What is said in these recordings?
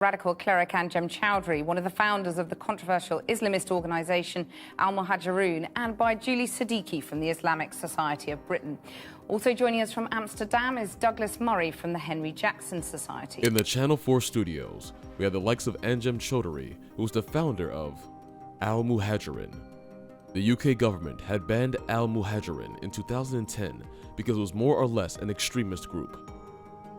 Radical cleric Anjem Choudry, one of the founders of the controversial Islamist organisation Al-Muhajiroun, and by Julie Saddiqqi from the Islamic Society of Britain. Also joining us from Amsterdam is Douglas Murray from the Henry Jackson Society. In the Channel 4 studios, we have the likes of Anjem Choudry, who was the founder of Al-Muhajiroun. The UK government had banned Al-Muhajiroun in 2010 because it was more or less an extremist group.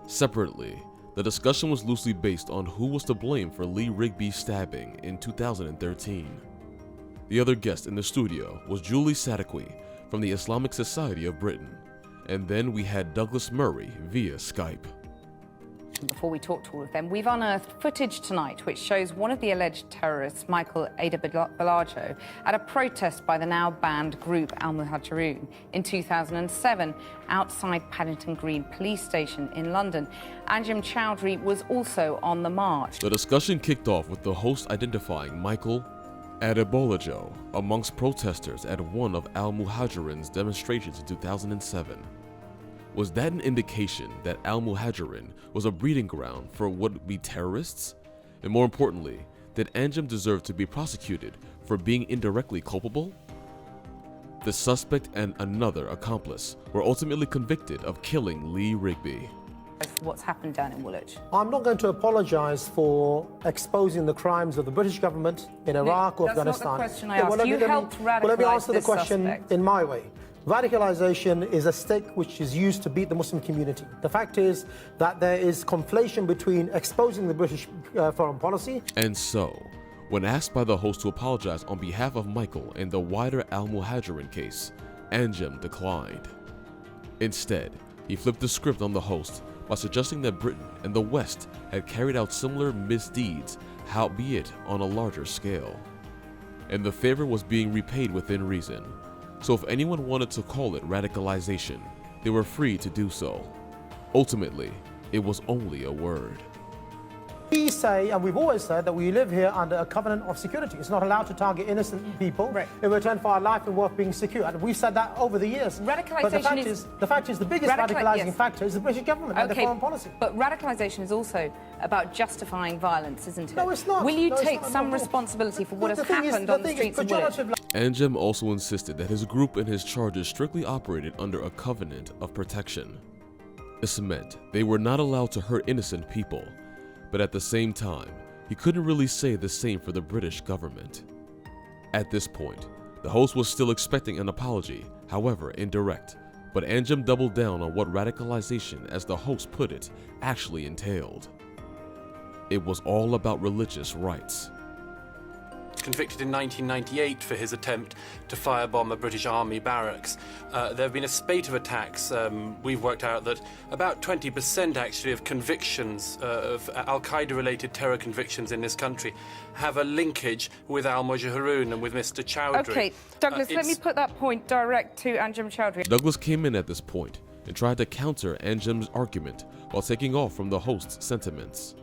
Separately, the discussion was loosely based on who was to blame for Lee Rigby's stabbing in 2013. The other guest in the studio was Julie Saddiqqi from the Islamic Society of Britain, and then we had Douglas Murray via Skype. Before we talk to all of them, we've unearthed footage tonight which shows one of the alleged terrorists, Michael Adebayo, at a protest by the now banned group Al-Muhajiroun in 2007 outside Paddington Green Police Station in London. Anjem Choudry was also on the march. The discussion kicked off with the host identifying Michael Adebayo amongst protesters at one of Al-Muhajiroun's demonstrations in 2007. Was that an indication that Al-Muhajiroun was a breeding ground for what would be terrorists? And more importantly, did Anjem deserve to be prosecuted for being indirectly culpable? The suspect and another accomplice were ultimately convicted of killing Lee Rigby. What's happened down in Woolwich? I'm not going to apologise for exposing the crimes of the British government in Iraq or Afghanistan. That's not the question I asked. You helped radicalise let me answer the question suspect in my way. Radicalization is a stick which is used to beat the Muslim community. The fact is that there is conflation between exposing the British foreign policy. And so, when asked by the host to apologize on behalf of Michael in the wider Al-Muhajiroun case, Anjem declined. Instead, he flipped the script on the host by suggesting that Britain and the West had carried out similar misdeeds, howbeit on a larger scale. And the favor was being repaid within reason. So if anyone wanted to call it radicalization, they were free to do so. Ultimately, it was only a word. We say, and we've always said, that we live here under a covenant of security. It's not allowed to target innocent people in return for our life and work being secure. And we've said that over the years. Radicalization but the fact is the biggest radicalizing factor is the British government and their foreign policy. But radicalization is also about justifying violence, isn't it? No, it's not. Will you take some responsibility for what has happened on the streets of Woolwich? Anjem also insisted that his group and his charges strictly operated under a covenant of protection. This meant they were not allowed to hurt innocent people. But at the same time, he couldn't really say the same for the British government. At this point, the host was still expecting an apology, however indirect, but Anjem doubled down on what radicalization, as the host put it, actually entailed. It was all about religious rights. Convicted in 1998 for his attempt to firebomb a British Army barracks. There have been a spate of attacks. We've worked out that about 20% actually of convictions, of Al-Qaeda-related terror convictions in this country, have a linkage with Al-Muhajiroun and with Mr. Choudry. Okay, Douglas, let me put that point direct to Anjem Choudry. Douglas came in at this point and tried to counter Anjem's argument while taking off from the host's sentiments.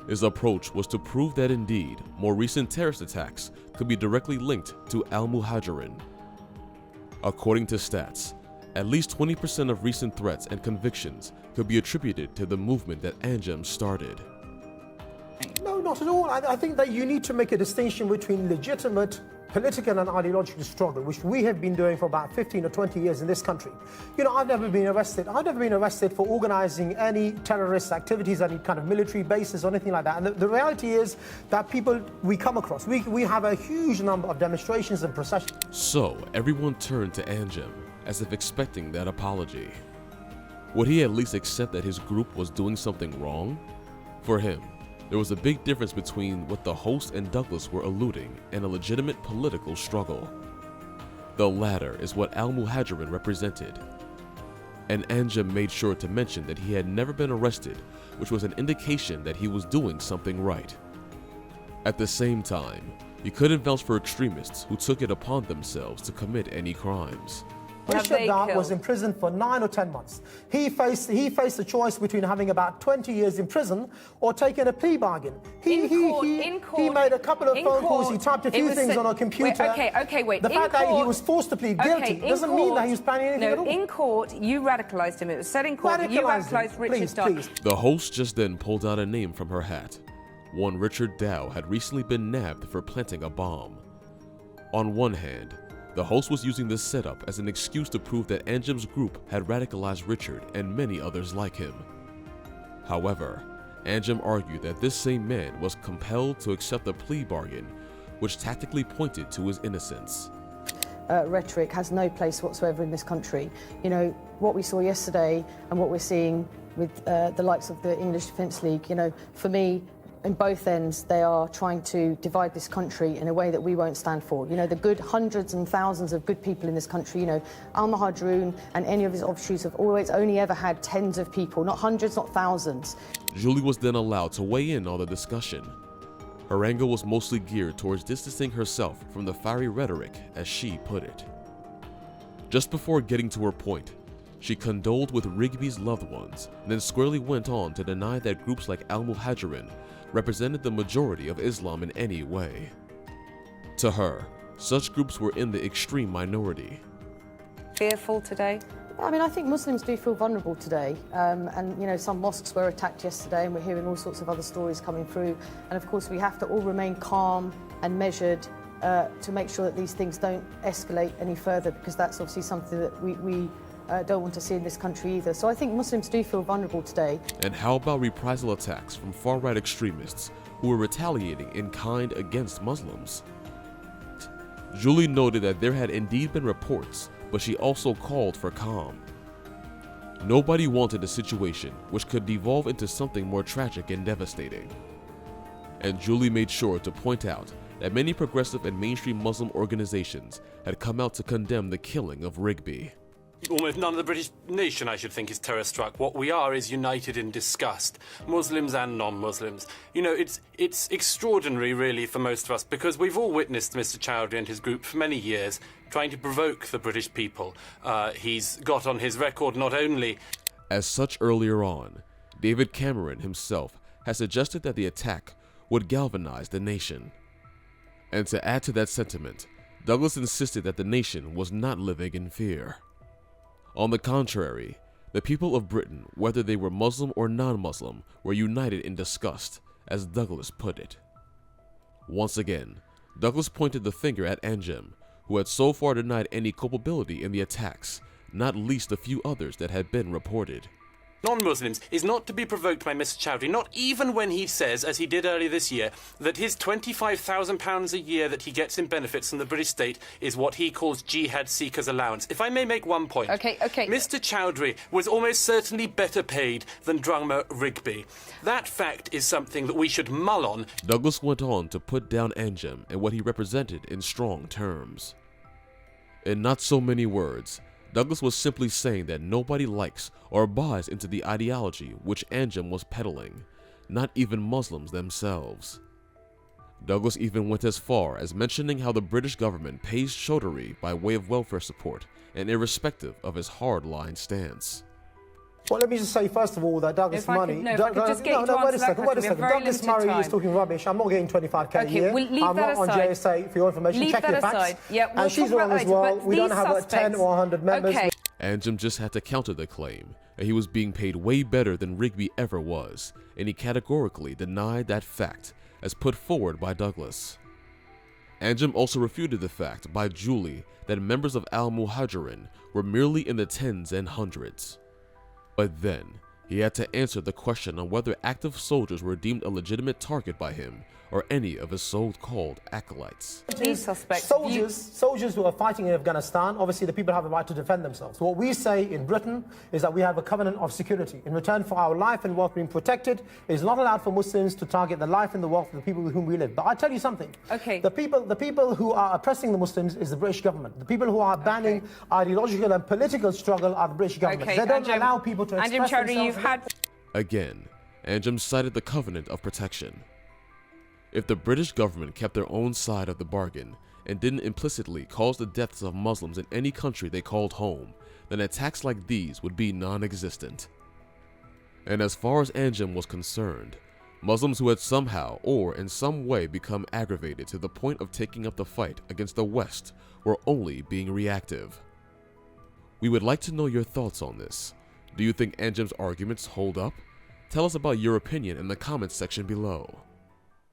His approach was to prove that indeed, more recent terrorist attacks could be directly linked to Al-Muhajiroun. According to stats, at least 20% of recent threats and convictions could be attributed to the movement that Anjem started. No, not at all. I think that you need to make a distinction between legitimate political and ideological struggle, which we have been doing for about 15 or 20 years in this country. You know, I've never been arrested. I've never been arrested for organizing any terrorist activities, any kind of military bases or anything like that. And the reality is that people we come across, we have a huge number of demonstrations and processions. So everyone turned to Anjem as if expecting that apology. Would he at least accept that his group was doing something wrong? For him, there was a big difference between what the host and Douglas were alluding and a legitimate political struggle. The latter is what Al-Muhajiroun represented. And Anjem made sure to mention that he had never been arrested, which was an indication that he was doing something right. At the same time, he couldn't vouch for extremists who took it upon themselves to commit any crimes. That was imprisoned for 9 or 10 months. He faced a choice between having about 20 years in prison or taking a plea bargain. He made a couple of phone calls, he typed a few things on a computer. Wait. The fact that he was forced to plead guilty doesn't mean that he was planning anything at all. In court, you radicalised him. It was said in court that you radicalised Richard Dodd. The host just then pulled out a name from her hat. one Richard Dow had recently been nabbed for planting a bomb. On one hand, the host was using this setup as an excuse to prove that Anjem's group had radicalized Richard and many others like him. However, Anjem argued that this same man was compelled to accept a plea bargain, which tactically pointed to his innocence. Rhetoric has no place whatsoever in this country. You know, what we saw yesterday and what we're seeing with the likes of the English Defence League, you know, for me, in both ends, they are trying to divide this country in a way that we won't stand for. You know, the good hundreds and thousands of good people in this country, you know, Al-Muhajiroun and any of his offshoots have always only ever had tens of people, not hundreds, not thousands. Julie was then allowed to weigh in on the discussion. Her anger was mostly geared towards distancing herself from the fiery rhetoric, as she put it. Just before getting to her point, she condoled with Rigby's loved ones, and then squarely went on to deny that groups like Al-Muhajiroun represented the majority of Islam in any way. To her, such groups were in the extreme minority. Fearful today? I mean, I think Muslims do feel vulnerable today, and you know, some mosques were attacked yesterday, and we're hearing all sorts of other stories coming through. And of course, we have to all remain calm and measured to make sure that these things don't escalate any further, because that's obviously something that we don't want to see in this country either. So I think Muslims do feel vulnerable today. And how about reprisal attacks from far-right extremists who were retaliating in kind against Muslims? Julie noted that there had indeed been reports, but she also called for calm. Nobody wanted a situation which could devolve into something more tragic and devastating. And Julie made sure to point out that many progressive and mainstream Muslim organizations had come out to condemn the killing of Rigby. Almost none of the British nation, I should think, is terror-struck. What we are is united in disgust, Muslims and non-Muslims. You know, it's extraordinary, really, for most of us, because we've all witnessed Mr. Choudry and his group for many years trying to provoke the British people. He's got on his record not only... As such, earlier on, David Cameron himself has suggested that the attack would galvanize the nation. And to add to that sentiment, Douglas insisted that the nation was not living in fear. On the contrary, the people of Britain, whether they were Muslim or non-Muslim, were united in disgust, as Douglas put it. Once again, Douglas pointed the finger at Anjem, who had so far denied any culpability in the attacks, not least a few others that had been reported. Non-Muslims is not to be provoked by Mr. Choudry, not even when he says, as he did earlier this year, that his £25,000 a year that he gets in benefits from the British state is what he calls jihad seekers allowance. If I may make one point. Okay. Mr. Choudry was almost certainly better paid than drummer Rigby. That fact is something that we should mull on. Douglas went on to put down Anjem and what he represented in strong terms. In not so many words, Douglas was simply saying that nobody likes or buys into the ideology which Anjem was peddling, not even Muslims themselves. Douglas even went as far as mentioning how the British government pays Choudry by way of welfare support and irrespective of his hardline stance. Well, let me just say, first of all, that Douglas Murray... wait a second. Douglas Murray is talking rubbish. I'm not getting 25k a year. We'll leave I'm that not aside. on JSA for your information. Leave Check that your facts. aside. Yeah, we'll and she's talk wrong about as well. but We don't these have suspects... 10 or 100 members. Okay. Anjem just had to counter the claim that he was being paid way better than Rigby ever was, and he categorically denied that fact as put forward by Douglas. Anjem also refuted the fact by Julie that members of Al-Muhajiroun were merely in the tens and hundreds. But then, he had to answer the question on whether active soldiers were deemed a legitimate target by him or any of his so-called acolytes. These suspects... Soldiers who are fighting in Afghanistan, obviously the people have the right to defend themselves. What we say in Britain is that we have a covenant of security. In return for our life and wealth being protected, it is not allowed for Muslims to target the life and the wealth of the people with whom we live. But I tell you something. Okay. The people who are oppressing the Muslims is the British government. The people who are banning ideological and political struggle are the British government. Okay, They don't Anjem, allow people to express Anjem Choudry, themselves. you've had... Again, Anjem cited the covenant of protection. If the British government kept their own side of the bargain and didn't implicitly cause the deaths of Muslims in any country they called home, then attacks like these would be non-existent. And as far as Anjem was concerned, Muslims who had somehow or in some way become aggravated to the point of taking up the fight against the West were only being reactive. We would like to know your thoughts on this. Do you think Anjem's arguments hold up? Tell us about your opinion in the comments section below.